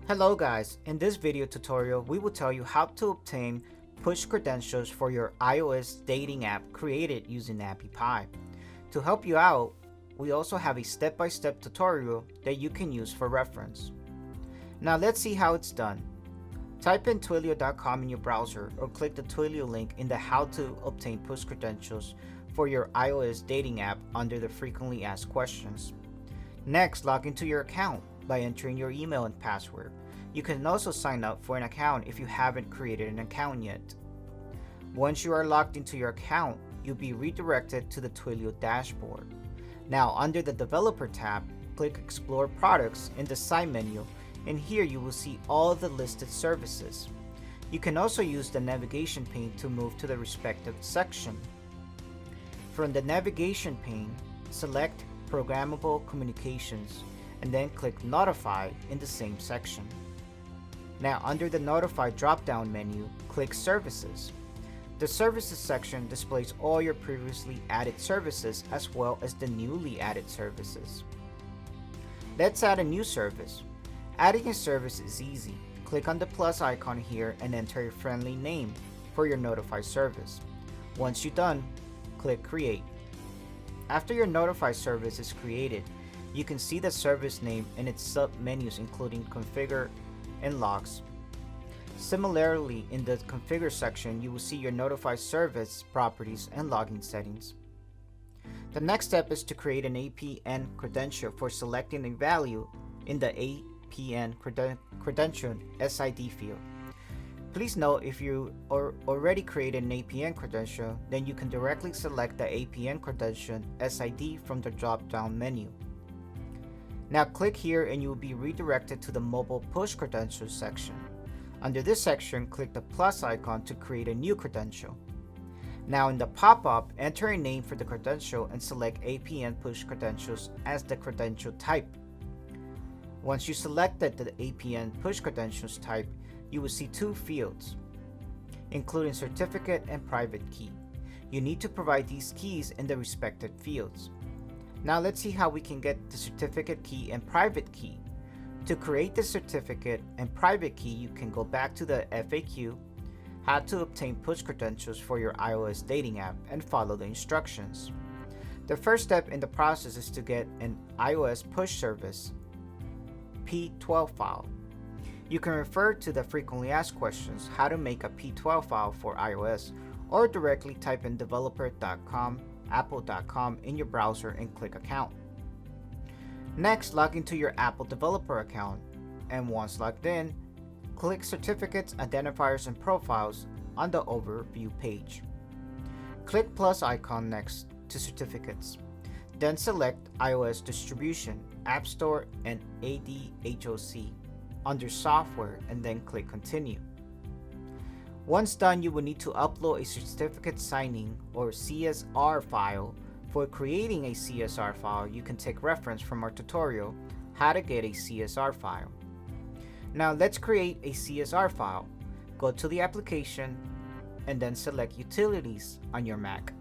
Hello guys, in this video tutorial we will tell you how to obtain push credentials for your iOS dating app created using AppyPie. To help you out, we also have a step-by-step tutorial that you can use for reference. Now let's see how it's done. Type in Twilio.com in your browser or click the Twilio link in the how to obtain push credentials for your iOS dating app under the frequently asked questions. Next, log into your account by entering your email and password. You can also sign up for an account if you haven't created an account yet. Once you are logged into your account, you'll be redirected to the Twilio dashboard. Now, under the Developer tab, click Explore Products in the side menu, and here you will see all the listed services. You can also use the navigation pane to move to the respective section. From the navigation pane, select Programmable Communications and then click Notify in the same section. Now under the Notify drop-down menu, click Services. The Services section displays all your previously added services as well as the newly added services. Let's add a new service. Adding a service is easy. Click on the plus icon here and enter your friendly name for your Notify service. Once you're done, click Create. After your Notify service is created, you can see the service name and its sub-menus including Configure and Logs. Similarly, in the Configure section, you will see your Notify service properties and logging settings. The next step is to create an APN credential for selecting a value in the APN credential SID field. Please note, if you already created an APN credential, then you can directly select the APN credential SID from the drop-down menu. Now click here and you will be redirected to the Mobile Push Credentials section. Under this section, click the plus icon to create a new credential. Now in the pop-up, enter a name for the credential and select APN Push Credentials as the credential type. Once you selected the APN Push Credentials type, you will see two fields, including certificate and private key. You need to provide these keys in the respective fields. Now let's see how we can get the certificate key and private key. To create the certificate and private key, you can go back to the FAQ, how to obtain push credentials for your iOS dating app, and follow the instructions. The first step in the process is to get an iOS push service P12 file. You can refer to the frequently asked questions how to make a P12 file for iOS, or directly type in developer.com, apple.com in your browser and click Account. Next, log into your Apple developer account, and once logged in, click Certificates, Identifiers, and Profiles on the Overview page. Click plus icon next to Certificates. Then select iOS Distribution, App Store, and ADHOC under Software, and then click Continue. Once done, you will need to upload a certificate signing or CSR file. For creating a CSR file, you can take reference from our tutorial, how to get a CSR file. Now let's create a CSR file. Go to the application and then select Utilities on your Mac.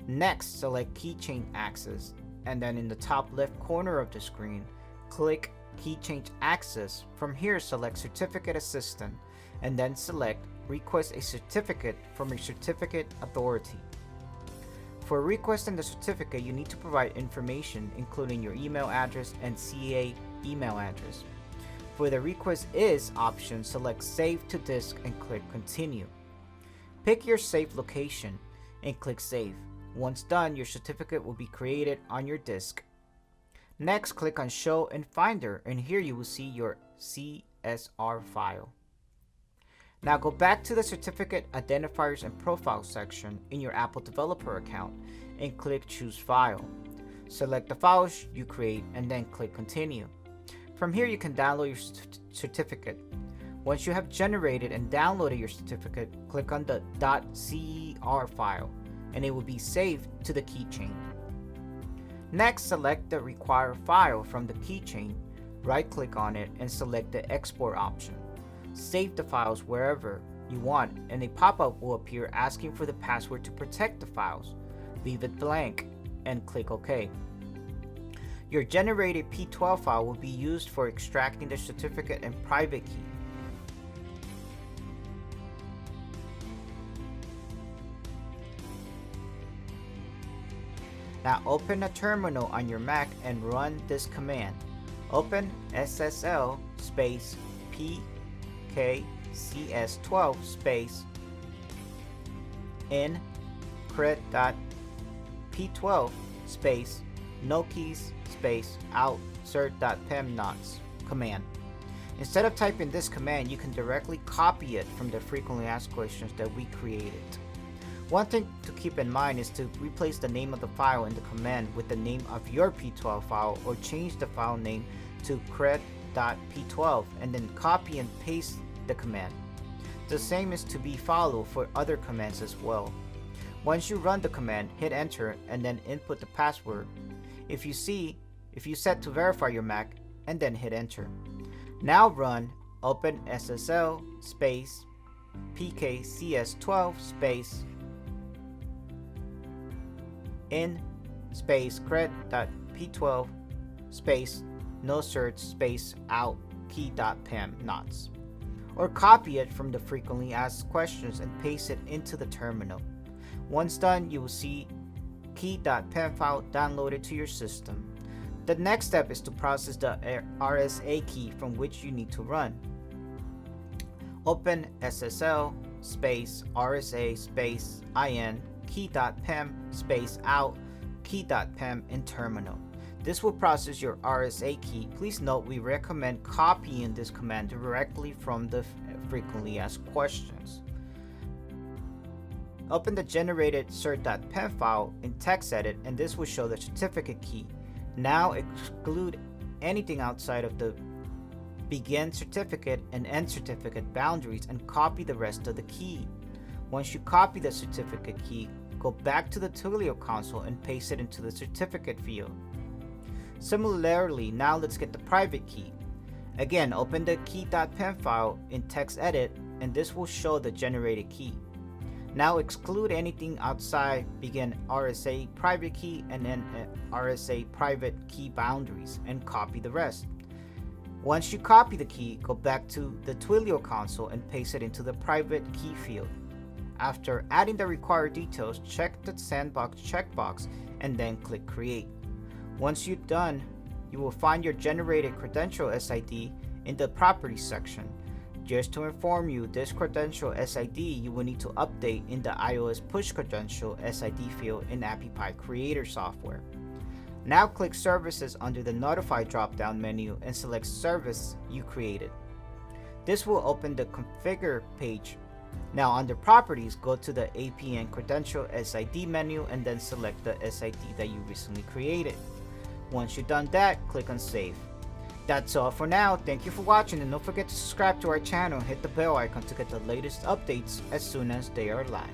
Next, select Keychain Access, and then in the top left corner of the screen, click Keychain Access. From here, select Certificate Assistant, and then select Request a certificate from a certificate authority. For requesting the certificate, you need to provide information including your email address and CA email address. For the Request Is option, select Save to Disk and click Continue. Pick your save location and click Save. Once done, your certificate will be created on your disk. Next, click on Show in Finder, and here you will see your CSR file. Now go back to the Certificate, Identifiers, and Profiles section in your Apple developer account and click Choose File. Select the files you create and then click Continue. From here you can download your certificate. Once you have generated and downloaded your certificate, click on the .cer file and it will be saved to the keychain. Next, select the required file from the keychain, right click on it and select the Export option. Save the files wherever you want, and a pop-up will appear asking for the password to protect the files. Leave it blank and click OK. Your generated P12 file will be used for extracting the certificate and private key. Now open a terminal on your Mac and run this command. Open SSL space PKCS12 space in cred.p12 space no keys space out cert.pemnots command. Instead of typing this command, you can directly copy it from the frequently asked questions that we created. One thing to keep in mind is to replace the name of the file in the command with the name of your P12 file, or change the file name to cred.p12 and then copy and paste the command. The same is to be followed for other commands as well. Once you run the command, hit enter and then input the password. If you set to verify your Mac, and then hit enter. Now run open SSL space PKCS12 space in space cred.p12 space no cert space out key.pemnots, or copy it from the frequently asked questions and paste it into the terminal. Once done, you will see key.pem file downloaded to your system. The next step is to process the RSA key from which you need to run. Open SSL space RSA space in key.pem space out key.pem in terminal. This will process your RSA key. Please note we recommend copying this command directly from the frequently asked questions. Open the generated cert.pem file in TextEdit, and this will show the certificate key. Now exclude anything outside of the begin certificate and end certificate boundaries and copy the rest of the key. Once you copy the certificate key, go back to the Twilio console and paste it into the certificate field. Similarly, now let's get the private key. Again, open the key.pem file in TextEdit, and this will show the generated key. Now exclude anything outside begin RSA private key and then RSA private key boundaries and copy the rest. Once you copy the key, go back to the Twilio console and paste it into the private key field. After adding the required details, check the sandbox checkbox and then click create. Once you're done, you will find your generated credential SID in the properties section. Just to inform you, this credential SID you will need to update in the iOS push credential SID field in AppyPie Creator software. Now click Services under the Notify drop-down menu and select service you created. This will open the Configure page. Now under Properties, go to the APN Credential SID menu and then select the SID that you recently created. Once you've done that, click on Save. That's all for now. Thank you for watching, and don't forget to subscribe to our channel and hit the bell icon to get the latest updates as soon as they are live.